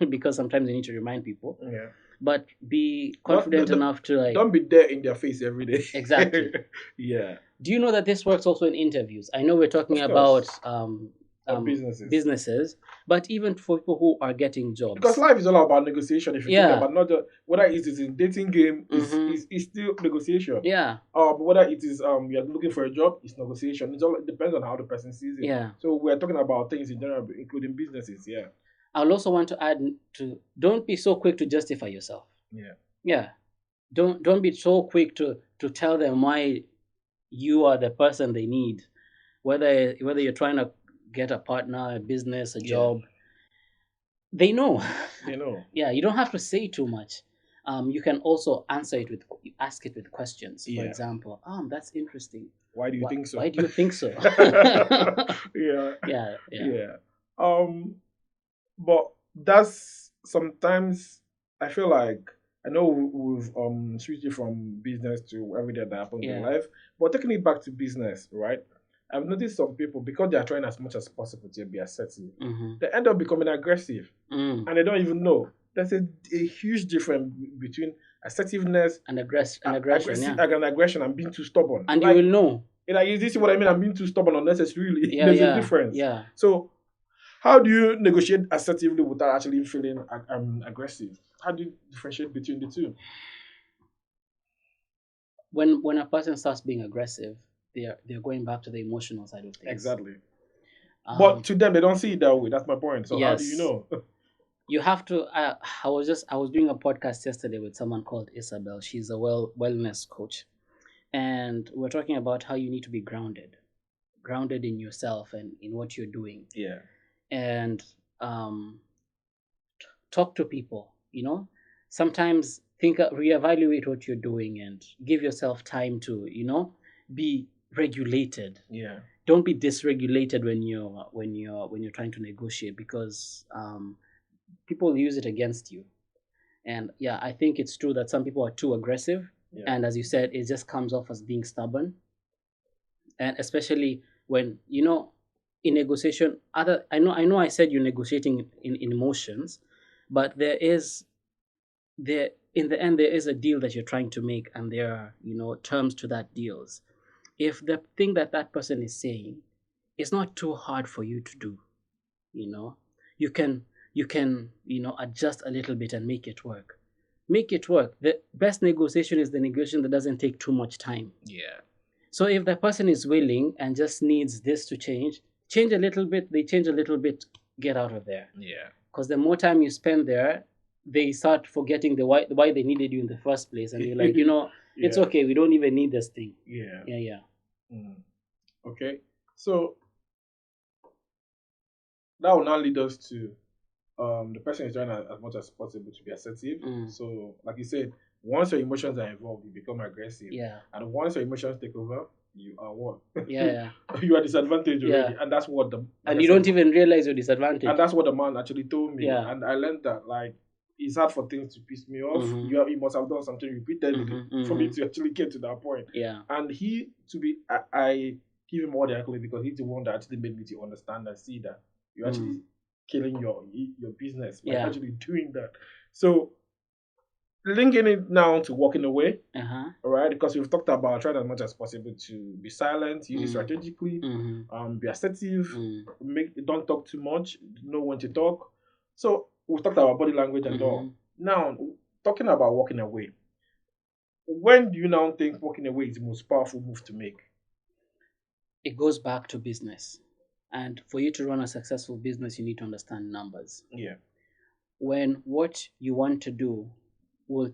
because sometimes you need to remind people, Yeah. but be Not confident enough to, like, don't be there in their face every day. exactly. Yeah, Do you know that this works also in interviews? I know we're talking of about course. Businesses. businesses, but even for people who are getting Because jobs. life is all about negotiation. If you think Yeah. about not just whether it is in dating game Mm-hmm. is still negotiation. Yeah. But whether it is you're looking for a job, it's negotiation. It depends on how the person sees it. Yeah. So we're talking about things in general, including businesses. Yeah, I'll also want to add to, don't be so quick to justify yourself. yeah, Yeah. Don't be so quick to tell them why you are the person they need. Whether you're trying to get a partner, a business, a yeah. job, they know. They know. Yeah, you don't have to say too much. You can also ask it with questions. For Yeah. example, that's interesting. Why do you think so? Why do you think so? Yeah, Yeah, yeah, yeah. Um, but that's sometimes I feel like I know we've switched it from business to everyday that happens in yeah. life, but taking it back to business, right? I've noticed some people because they are trying as much as possible to be assertive, Mm-hmm. they end up becoming aggressive, Mm. and they don't even know. There's a huge difference between assertiveness, And aggression, yeah. and aggression, and being too stubborn. And you will know. Like, is this what I mean? I'm being too stubborn unnecessarily. Yeah, There's a yeah, difference. yeah. So how do you negotiate assertively without actually feeling aggressive? How do you differentiate between the two? When a person starts being aggressive, they're going back to the emotional side of things. Exactly. But Um, to them, they don't see it that way. That's my point. So how do you yes, know? you have to. I was doing a podcast yesterday with someone called Isabel. She's a wellness coach, and we're talking about how you need to be grounded in yourself and in what you're doing, Yeah. and talk to people. Sometimes reevaluate what you're doing and give yourself time to be regulated. Yeah. Don't be dysregulated when you're trying to negotiate, because people use it against you. And yeah, I think it's true that some people are too aggressive, Yeah. and as you said, it just comes off as being stubborn. And especially when in negotiation, other I know I said you're negotiating in emotions, but there in the end there is a deal that you're trying to make, and there are terms to that deals. if the thing that that person is saying is not too hard for you to do, you know, you can adjust a little bit and make it work. Make it work. The best negotiation is the negotiation that doesn't take too much time. Yeah. So if the person is willing and just needs this to change a little bit, they change a little bit, get out of there. Yeah. Because the more time you spend there, they start forgetting the why they needed you in the first place, and you're like, it's Yeah. okay, we don't even need this thing. Yeah. Yeah. Mm. Okay. So that will now lead us to the person is trying as much as possible to be assertive. So, like you said, once your emotions are involved, you become aggressive. Yeah. And once your emotions take over, you are what? Yeah. You are disadvantaged already. And that's what and you don't even realize your disadvantage. And that's what the man actually told me. Yeah. And I learned that like it's hard for things to piss me off. You must have done something repeatedly for me to actually get to that point. Yeah. And I give him all the accolade because he's the one that actually made me to understand and see that you're actually killing your business by actually doing that. So linking it now to walking away, all right? Because we've talked about trying as much as possible to be silent, use it strategically, be assertive, don't talk too much, know when to talk. So we've talked about body language and all. Now, talking about walking away, when do you now think walking away is the most powerful move to make? It goes back to business. And for you to run a successful business, you need to understand numbers. Yeah. When what you want to do will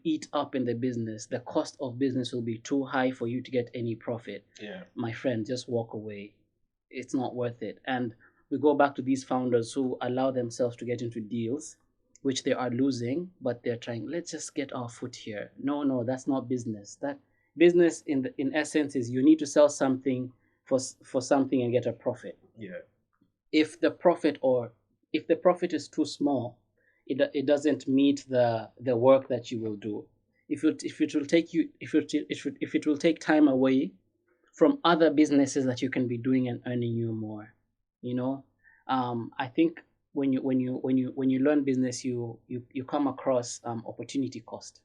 eat up in the business, the cost of business will be too high for you to get any profit. Yeah. My friend, just walk away. It's not worth it. And we go back to these founders who allow themselves to get into deals which they are losing, but they're trying, let's just get our foot here. No, that's not business. That business in essence is you need to sell something for something and get a profit. Yeah. If the profit is too small, it doesn't meet the work that you will do. If it will take time away from other businesses that you can be doing and earning you more, I think when you learn business, you come across opportunity cost.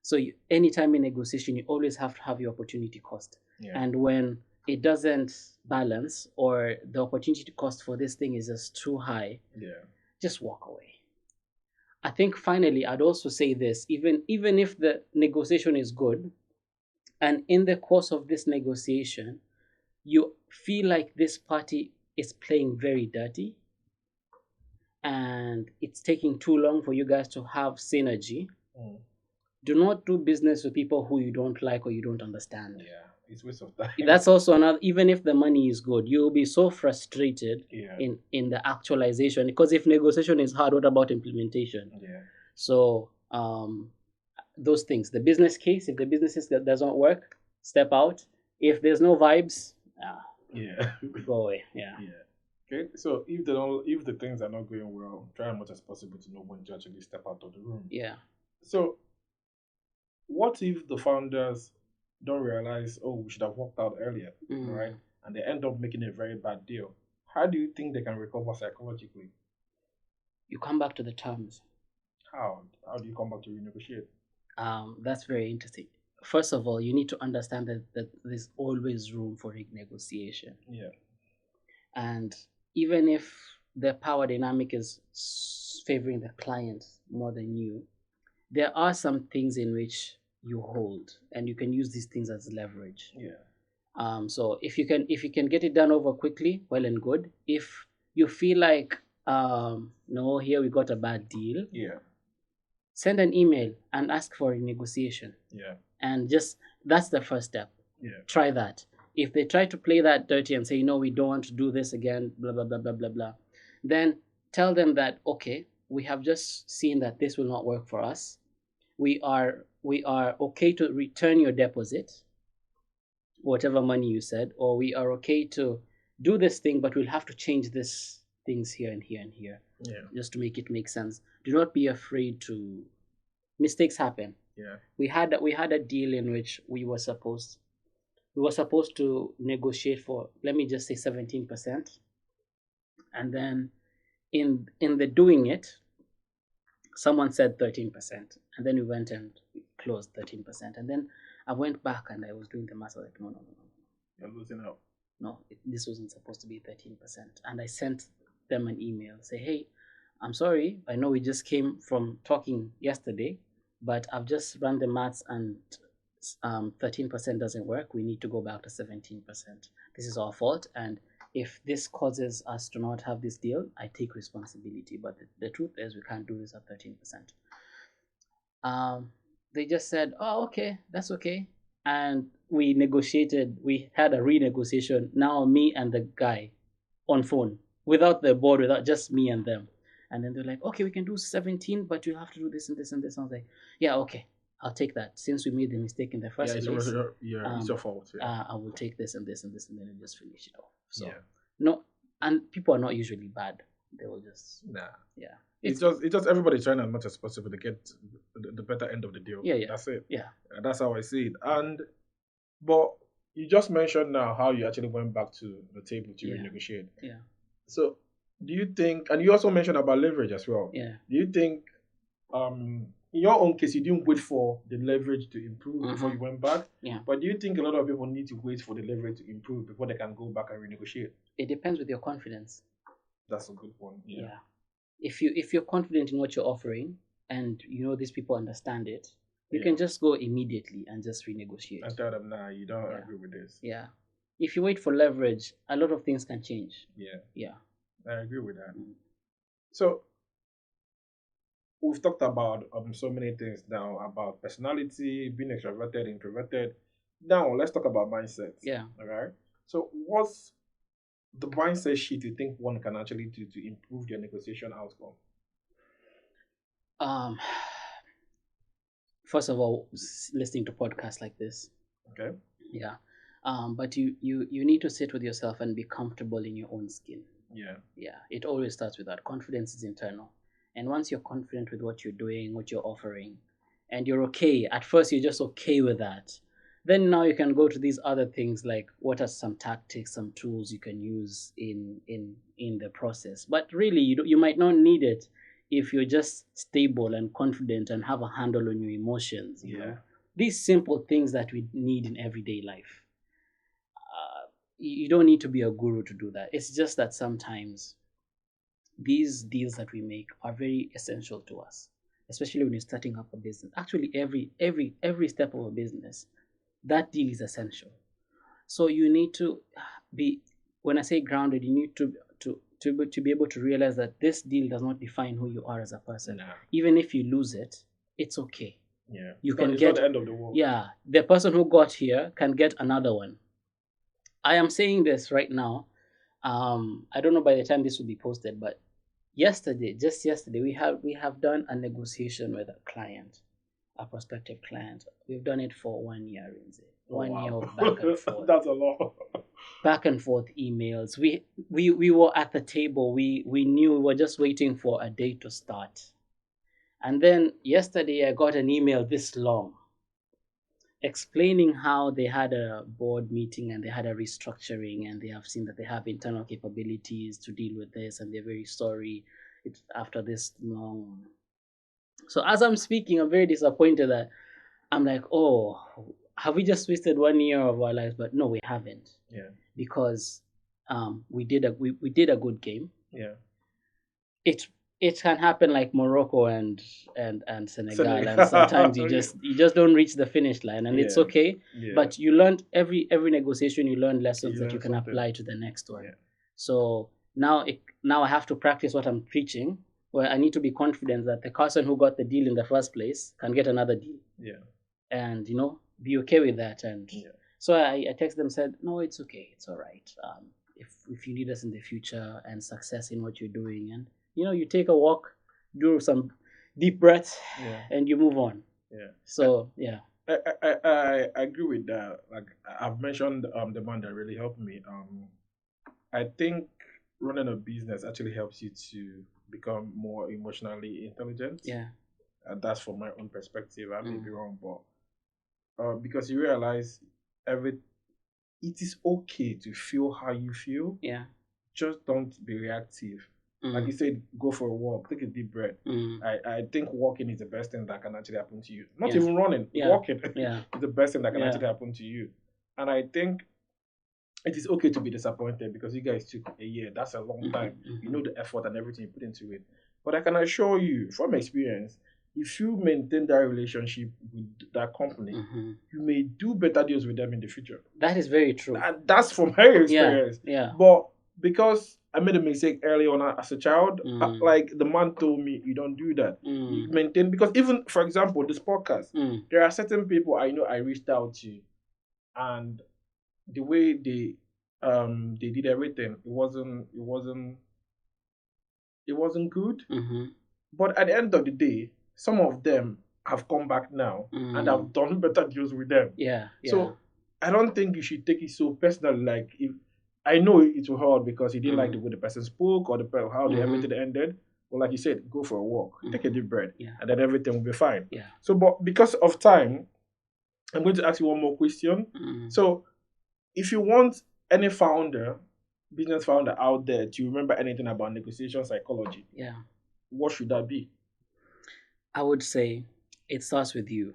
So anytime in negotiation, you always have to have your opportunity cost. Yeah. And when it doesn't balance or the opportunity cost for this thing is just too high, just walk away. I think finally I'd also say this, even if the negotiation is good and in the course of this negotiation you feel like this party is playing very dirty and it's taking too long for you guys to have synergy, do not do business with people who you don't like or you don't understand. Yeah, it's waste of time. That's also another. Even if the money is good, you'll be so frustrated in the actualization, because if negotiation is hard, what about implementation? Yeah. So those things, the business case, if the business case that doesn't work, step out. If there's no vibes, go away. Yeah. Okay, so if the things are not going well, try as much as possible to know when to actually step out of the room. Yeah. So what if the founders don't realize, oh, we should have worked out earlier, right? And they end up making a very bad deal. How do you think they can recover psychologically? You come back to the terms. How do you come back to renegotiate? That's very interesting. First of all, you need to understand that there's always room for renegotiation. Yeah. And even if the power dynamic is favoring the client more than you, there are some things in which you hold, and you can use these things as leverage. Yeah. So if you can get it done over quickly, well and good. If you feel like no, here we got a bad deal, send an email and ask for a negotiation. Yeah. And just that's the first step. Yeah. Try that. If they try to play that dirty and say, no, we don't want to do this again, blah blah blah blah blah blah, then tell them that, okay, we have just seen that this will not work for us. We are okay to return your deposit, whatever money you said, or we are okay to do this thing, but we'll have to change this things here and here and here, just to make it make sense. Do not be afraid to mistakes happen. We had a deal in which we were supposed to negotiate for, let me just say, 17%, and then in the doing it, someone said 13%, and then we went and we closed 13%, and then I went back and I was doing the math. I was like, no, no, no, no, You're losing out. no, this wasn't supposed to be 13%. And I sent them an email, say, hey, I'm sorry. I know we just came from talking yesterday, but I've just run the maths and 13% doesn't work. We need to go back to 17%. This is our fault. And if this causes us to not have this deal, I take responsibility. But the truth is, we can't do this at 13%. Um, they just said, oh, okay, that's okay. And we negotiated, we had a renegotiation. Now, me and the guy on phone without the board, without just me and them. And then they're like, okay, we can do 17, but you have to do this and this and this. I was like, yeah, okay, I'll take that. Since we made the mistake in the Yeah, first place, it's your fault. Yeah. I will take this and this and this, and then we just finish it off. So, Yeah. no, and people are not usually bad. They will just, Nah. yeah. It's just everybody trying as much as possible to get the better end of the deal. Yeah, yeah. That's it. Yeah. That's how I see it. But you just mentioned now how you actually went back to the table to Yeah. renegotiate. Yeah. So do you think, and you also mentioned about leverage as well. Yeah. Do you think, in your own case, you didn't wait for the leverage to improve before you went back? Yeah. But do you think a lot of people need to wait for the leverage to improve before they can go back and renegotiate? It depends with your confidence. That's a good one. Yeah. If you're confident in what you're offering and you know these people understand it, you can just go immediately and just renegotiate. And tell them, nah, you don't agree with this. Yeah. If you wait for leverage, a lot of things can change. Yeah. Yeah. I agree with that. So we've talked about so many things now about personality, being extroverted, introverted. Now let's talk about mindset. Yeah. All right. So what's the mindset sheet you think one can actually do to improve their negotiation outcome? First of all, listening to podcasts like this. Okay. Yeah. But you need to sit with yourself and be comfortable in your own skin. Yeah. Yeah. It always starts with that. Confidence is internal. And once you're confident with what you're doing, what you're offering, and you're okay, at first you're just okay with that. Then now you can go to these other things like what are some tactics, some tools you can use in the process. But really, you might not need it if you're just stable and confident and have a handle on your emotions. You know, these simple things that we need in everyday life. You don't need to be a guru to do that. It's just that sometimes these deals that we make are very essential to us, especially when you're starting up a business. Actually, every step of a business, that deal is essential. So you need to be, when I say grounded, you need to be able to realize that this deal does not define who you are as a person. Nah. Even if you lose it, it's okay. Yeah. You it's can not, get it's not the end of the world. Yeah, the person who got here can get another one. I am saying this right now. I don't know by the time this will be posted, but just yesterday, we have done a negotiation with a client, a prospective client. We've done it for 1 year, Rinze. Year of back and forth. That's a lot. Back and forth emails. We were at the table. We knew we were just waiting for a date to start. And then yesterday I got an email this long explaining how they had a board meeting and they had a restructuring and they have seen that they have internal capabilities to deal with this and they're very sorry it's after this long. So as I'm speaking, I'm very disappointed that I'm like, oh, have we just wasted 1 year of our lives? But no, we haven't. Yeah. Because we did a good game. Yeah. It can happen like Morocco and Senegal, and sometimes you just don't reach the finish line, and it's okay. Yeah. But you learned every negotiation, you learn lessons that you can something. apply to the next one. Yeah. So now I have to practice what I'm preaching, where I need to be confident that the Carson who got the deal in the first place can get another deal. Yeah. And be okay with that. And so I text them, said, no, it's okay, it's all right. If you need us in the future and success in what you're doing, and you take a walk, do some deep breaths, and you move on. Yeah. So yeah. I agree with that. Like I've mentioned, the man that really helped me. I think running a business actually helps you to become more emotionally intelligent. Yeah. And that's from my own perspective. I may be wrong, but because you realize it is okay to feel how you feel. Yeah. Just don't be reactive. Like you Mm. said, go for a walk, take a deep breath. Mm. I think walking is the best thing that can actually happen to you. Not Yeah. even running, Yeah. walking Yeah. is the best thing that can Yeah. actually happen to you. And I think it is okay to be disappointed because you guys took a year. That's a long time. You know the effort and everything you put into it. But I can assure you from experience, if you maintain that relationship with that company, you may do better deals with them in the future. That is very true. And that's from my Yeah. experience. Yeah. But because I made a mistake early on as a child, Mm. like the man told me, you don't do that. You Mm. maintain, because even for example, this podcast, Mm. there are certain people I know I reached out to, and the way they did everything, it wasn't good. Mm-hmm. But at the end of the day, some of them have come back now and Mm. have done better deals with them. Yeah. Yeah. So I don't think you should take it so personal. Like, if I know it will hurt because you didn't like the way the person spoke or how everything ended. But like you said, go for a walk, take a deep breath, Yeah. and then everything will be fine. Yeah. So, but because of time, I'm going to ask you one more question. So, if you want any business founder out there to remember anything about negotiation psychology, Yeah. what should that be? I would say it starts with you.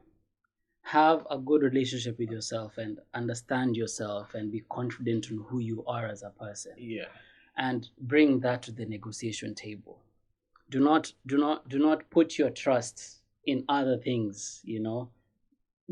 Have a good relationship with yourself and understand yourself and be confident in who you are as a person. Yeah. And bring that to the negotiation table. Do not put your trust in other things,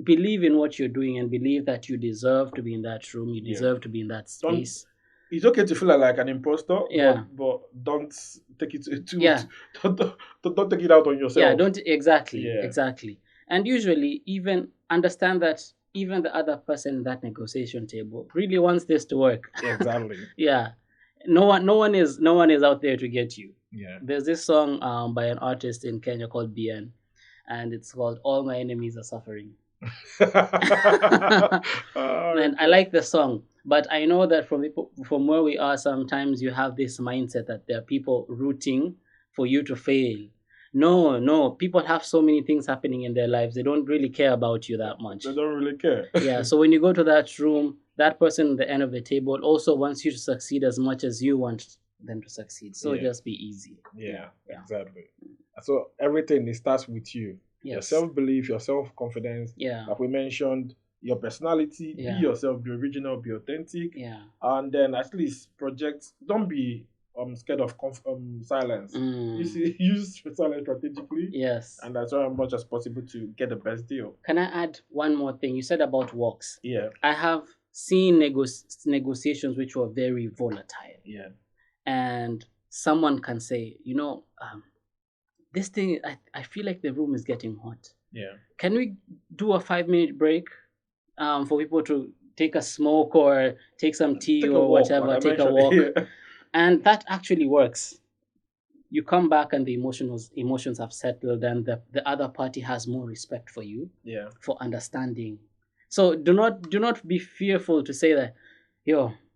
Believe in what you're doing and believe that you deserve to be in that room, you deserve to be in that Don't. space. It's okay to feel like an imposter, Yeah. but don't take it too. Yeah. Don't take it out on yourself. Yeah, don't exactly. Yeah. Exactly. And usually even understand that even the other person in that negotiation table really wants this to work. Exactly. Yeah. No one is out there to get you. Yeah. There's this song by an artist in Kenya called BN, and it's called All My Enemies Are Suffering. And I like the song, but I know that from where we are, sometimes you have this mindset that there are people rooting for you to fail. No, people have so many things happening in their lives. They don't really care about you that much. They don't really care. Yeah, so when you go to that room, that person at the end of the table also wants you to succeed as much as you want them to succeed. So just be easy. Yeah, exactly. So everything, it starts with you. Your self-belief, your self-confidence. Yeah. Like we mentioned, your personality. Be yourself. Be original. Be authentic. Yeah. And then at least project. Don't be scared of silence. Use silence strategically. Yes. And as much as possible to get the best deal. Can I add one more thing? You said about walks. Yeah. I have seen negotiations which were very volatile. Yeah. And someone can say, this thing, I feel like the room is getting hot. Yeah. Can we do a 5-minute break for people to take a smoke or take some tea or whatever, take a walk? And that actually works. You come back and the emotions have settled, and the other party has more respect for you, for understanding. So do not be fearful to say that,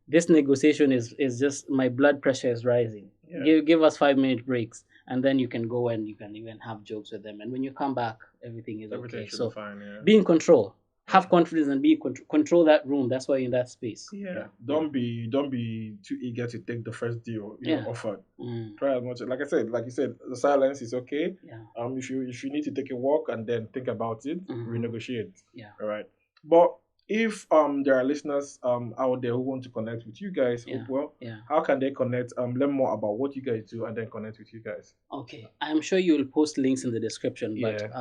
this negotiation is just, my blood pressure is rising. Give us 5-minute breaks, and then you can go and you can even have jokes with them. And when you come back, everything is okay. So fine, be in control. Have confidence and control that room. That's why you're in that space. Yeah. Don't be too eager to take the first deal offered. Try as much. Like you said, the silence is okay. Yeah. If you need to take a walk and then think about it, renegotiate. Yeah. All right. But if there are listeners out there who want to connect with you guys, how can they connect? Learn more about what you guys do and then connect with you guys. Okay. I'm sure you will post links in the description. But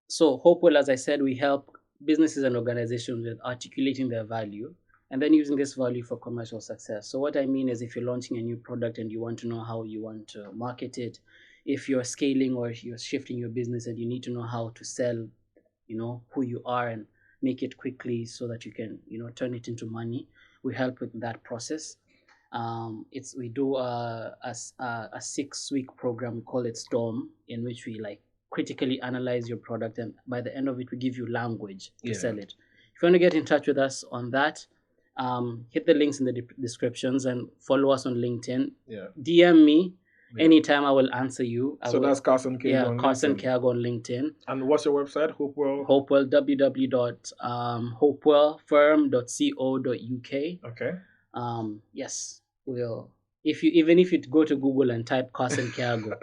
so Hopewell, as I said, we help businesses and organizations with articulating their value and then using this value for commercial success. So what I mean is, if you're launching a new product and you want to know how you want to market it, if you're scaling or if you're shifting your business and you need to know how to sell, who you are and make it quickly so that you can, turn it into money, we help with that process. We do a 6-week program, we call it Storm, in which we critically analyze your product, and by the end of it we give you language to sell it. If you want to get in touch with us on that, hit the links in the descriptions and follow us on LinkedIn. DM me anytime, I will answer you. That's Carson Kaego. Carson Kaego on LinkedIn. And what's your website? Hopewell www.hopewellfirm.co.uk. Okay. Yes, we'll If you even if you go to Google and type Carson Kaego,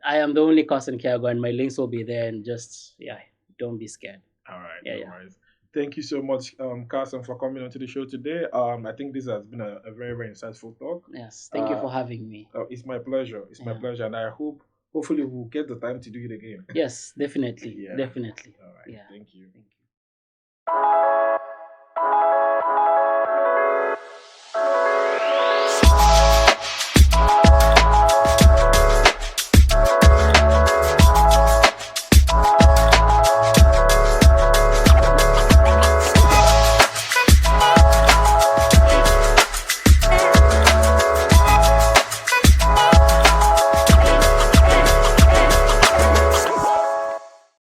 I am the only Carson Kaego, and my links will be there. And just yeah, don't be scared. All right, Yeah, no yeah. worries. Thank you so much, Carson, for coming onto the show today. I think this has been a very, very insightful talk. Yes. Thank you Uh, for having me. it's my pleasure. It's my Yeah. pleasure, and I hope, hopefully, we'll get the time to do it again. Yes, definitely, Yeah. definitely. All right. Yeah. Thank you. Thank you.